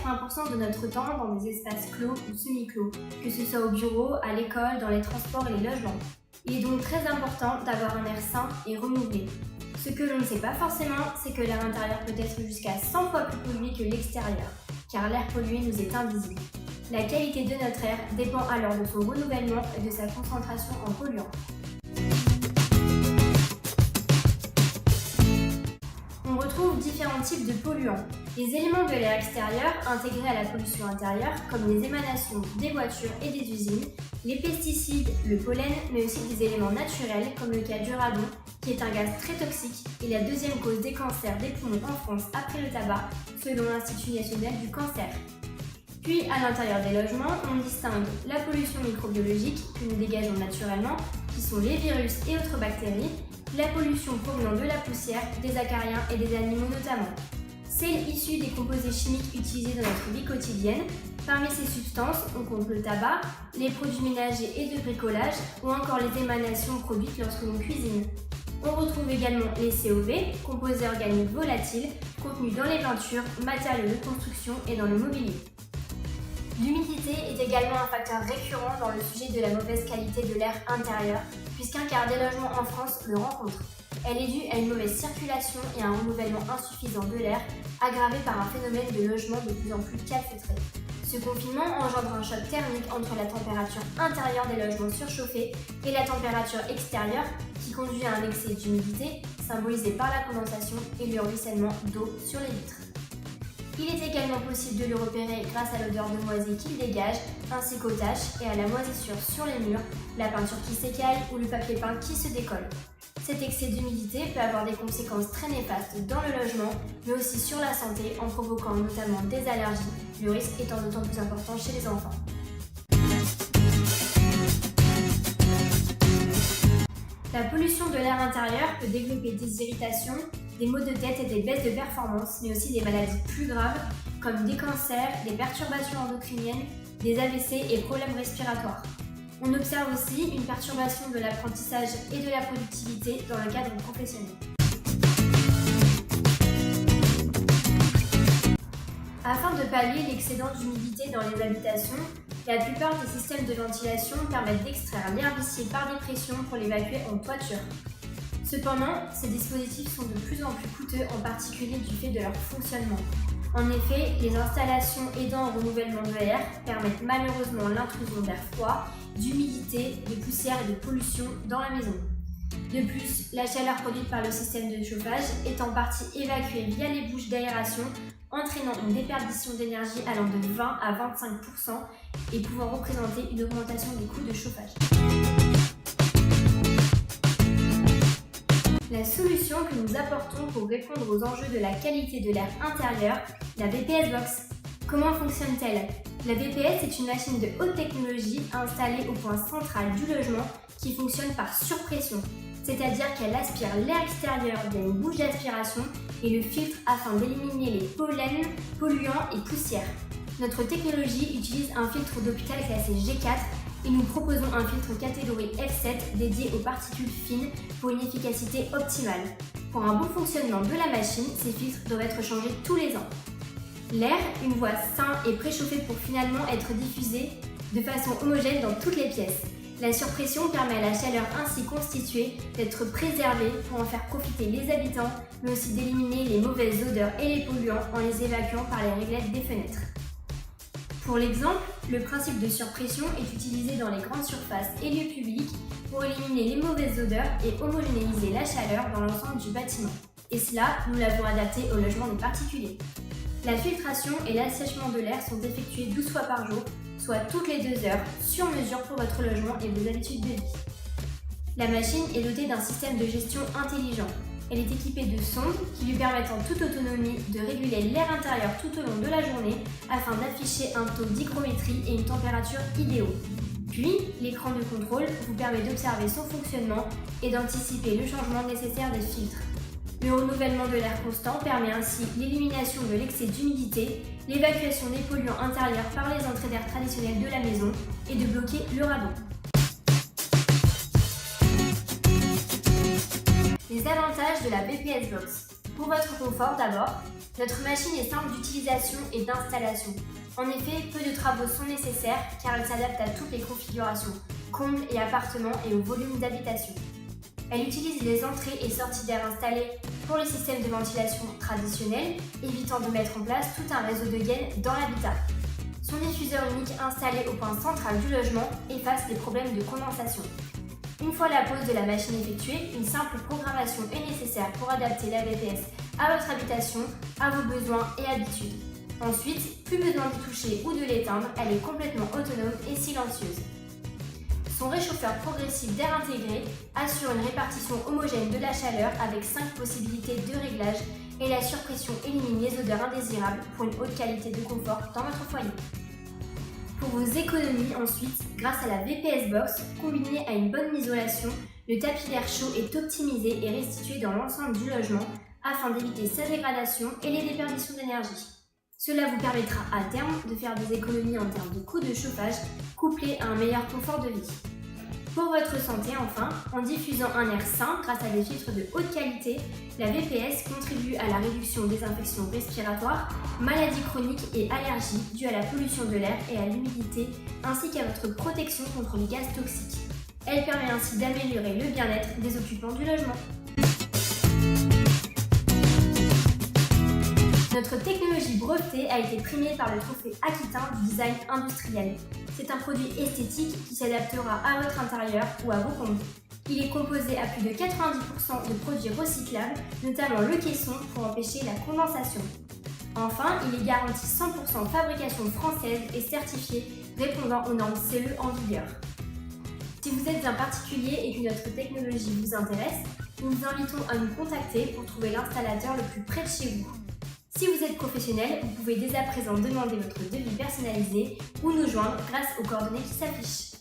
80% de notre temps dans des espaces clos ou semi-clos, que ce soit au bureau, à l'école, dans les transports et les logements. Il est donc très important d'avoir un air sain et renouvelé. Ce que l'on ne sait pas forcément, c'est que l'air intérieur peut être jusqu'à 100 fois plus pollué que l'extérieur, car l'air pollué nous est invisible. La qualité de notre air dépend alors de son renouvellement et de sa concentration en polluants. On retrouve différents types de polluants. Les éléments de l'air extérieur intégrés à la pollution intérieure, comme les émanations des voitures et des usines, les pesticides, le pollen, mais aussi des éléments naturels, comme le cas du radon, qui est un gaz très toxique et la deuxième cause des cancers des poumons en France après le tabac, selon l'Institut national du cancer. Puis, à l'intérieur des logements, on distingue la pollution microbiologique, que nous dégageons naturellement, qui sont les virus et autres bactéries, la pollution provenant de la poussière, des acariens et des animaux notamment. Celle issue des composés chimiques utilisés dans notre vie quotidienne. Parmi ces substances, on compte le tabac, les produits ménagers et de bricolage, ou encore les émanations produites lorsque l'on cuisine. On retrouve également les COV, composés organiques volatiles, contenus dans les peintures, matériaux de construction et dans le mobilier. L'humidité est également un facteur récurrent dans le sujet de la mauvaise qualité de l'air intérieur, puisqu'un quart des logements en France le rencontre. Elle est due à une mauvaise circulation et à un renouvellement insuffisant de l'air, aggravé par un phénomène de logement de plus en plus calfeutré. Ce confinement engendre un choc thermique entre la température intérieure des logements surchauffés et la température extérieure, qui conduit à un excès d'humidité, symbolisé par la condensation et le ruissellement d'eau sur les vitres. Il est également possible de le repérer grâce à l'odeur de moisi qu'il dégage, ainsi qu'aux taches et à la moisissure sur les murs, la peinture qui s'écaille ou le papier peint qui se décolle. Cet excès d'humidité peut avoir des conséquences très néfastes dans le logement, mais aussi sur la santé en provoquant notamment des allergies, le risque étant d'autant plus important chez les enfants. La pollution de l'air intérieur peut développer des irritations, des maux de tête et des baisses de performance, mais aussi des maladies plus graves comme des cancers, des perturbations endocriniennes, des AVC et problèmes respiratoires. On observe aussi une perturbation de l'apprentissage et de la productivité dans le cadre professionnel. Afin de pallier l'excédent d'humidité dans les habitations, la plupart des systèmes de ventilation permettent d'extraire l'air vicié par dépression pour l'évacuer en toiture. Cependant, ces dispositifs sont de plus en plus coûteux, en particulier du fait de leur fonctionnement. En effet, les installations aidant au renouvellement de l'air permettent malheureusement l'intrusion d'air froid, d'humidité, de poussière et de pollution dans la maison. De plus, la chaleur produite par le système de chauffage est en partie évacuée via les bouches d'aération, entraînant une déperdition d'énergie allant de 20 à 25% et pouvant représenter une augmentation des coûts de chauffage. La solution que nous apportons pour répondre aux enjeux de la qualité de l'air intérieur, la BPS Box. Comment fonctionne-t-elle ? La BPS est une machine de haute technologie installée au point central du logement qui fonctionne par surpression, c'est-à-dire qu'elle aspire l'air extérieur via une bouche d'aspiration et le filtre afin d'éliminer les pollens, polluants et poussières. Notre technologie utilise un filtre d'hôpital classé G4 et nous proposons un filtre catégorie F7 dédié aux particules fines pour une efficacité optimale. Pour un bon fonctionnement de la machine, ces filtres doivent être changés tous les ans. L'air, une fois sain et préchauffé pour finalement être diffusé de façon homogène dans toutes les pièces. La surpression permet à la chaleur ainsi constituée d'être préservée pour en faire profiter les habitants, mais aussi d'éliminer les mauvaises odeurs et les polluants en les évacuant par les réglettes des fenêtres. Pour l'exemple, le principe de surpression est utilisé dans les grandes surfaces et lieux publics pour éliminer les mauvaises odeurs et homogénéiser la chaleur dans l'ensemble du bâtiment. Et cela, nous l'avons adapté au logement des particuliers. La filtration et l'assèchement de l'air sont effectués 12 fois par jour, soit toutes les 2 heures, sur mesure pour votre logement et vos habitudes de vie. La machine est dotée d'un système de gestion intelligent. Elle est équipée de sondes qui lui permettent en toute autonomie de réguler l'air intérieur tout au long de la journée afin d'afficher un taux d'hygrométrie et une température idéaux. Puis, l'écran de contrôle vous permet d'observer son fonctionnement et d'anticiper le changement nécessaire des filtres. Le renouvellement de l'air constant permet ainsi l'élimination de l'excès d'humidité, l'évacuation des polluants intérieurs par les entrées d'air traditionnelles de la maison et de bloquer le radon. Les avantages de la BPS Box. Pour votre confort d'abord, notre machine est simple d'utilisation et d'installation. En effet, peu de travaux sont nécessaires car elle s'adapte à toutes les configurations, combles et appartements et au volume d'habitation. Elle utilise les entrées et sorties d'air installées pour les systèmes de ventilation traditionnels, évitant de mettre en place tout un réseau de gaines dans l'habitat. Son diffuseur unique installé au point central du logement efface les problèmes de condensation. Une fois la pose de la machine effectuée, une simple programmation est nécessaire pour adapter la VPS à votre habitation, à vos besoins et habitudes. Ensuite, plus besoin de toucher ou de l'éteindre, elle est complètement autonome et silencieuse. Son réchauffeur progressif d'air intégré assure une répartition homogène de la chaleur avec 5 possibilités de réglage et la surpression élimine les odeurs indésirables pour une haute qualité de confort dans votre foyer. Pour vos économies ensuite, grâce à la VPS Box, combinée à une bonne isolation, le tapis d'air chaud est optimisé et restitué dans l'ensemble du logement afin d'éviter sa dégradation et les déperditions d'énergie. Cela vous permettra à terme de faire des économies en termes de coûts de chauffage couplés à un meilleur confort de vie. Pour votre santé enfin, en diffusant un air sain grâce à des filtres de haute qualité, la VPS contribue à la réduction des infections respiratoires, maladies chroniques et allergies dues à la pollution de l'air et à l'humidité, ainsi qu'à votre protection contre les gaz toxiques. Elle permet ainsi d'améliorer le bien-être des occupants du logement. Notre technologie brevetée a été primée par le trophée Aquitain du design industriel. C'est un produit esthétique qui s'adaptera à votre intérieur ou à vos combles. Il est composé à plus de 90% de produits recyclables, notamment le caisson pour empêcher la condensation. Enfin, il est garanti 100% fabrication française et certifié, répondant aux normes CE en vigueur. Si vous êtes un particulier et que notre technologie vous intéresse, nous vous invitons à nous contacter pour trouver l'installateur le plus près de chez vous. Si vous êtes professionnel, vous pouvez dès à présent demander votre devis personnalisé ou nous joindre grâce aux coordonnées qui s'affichent.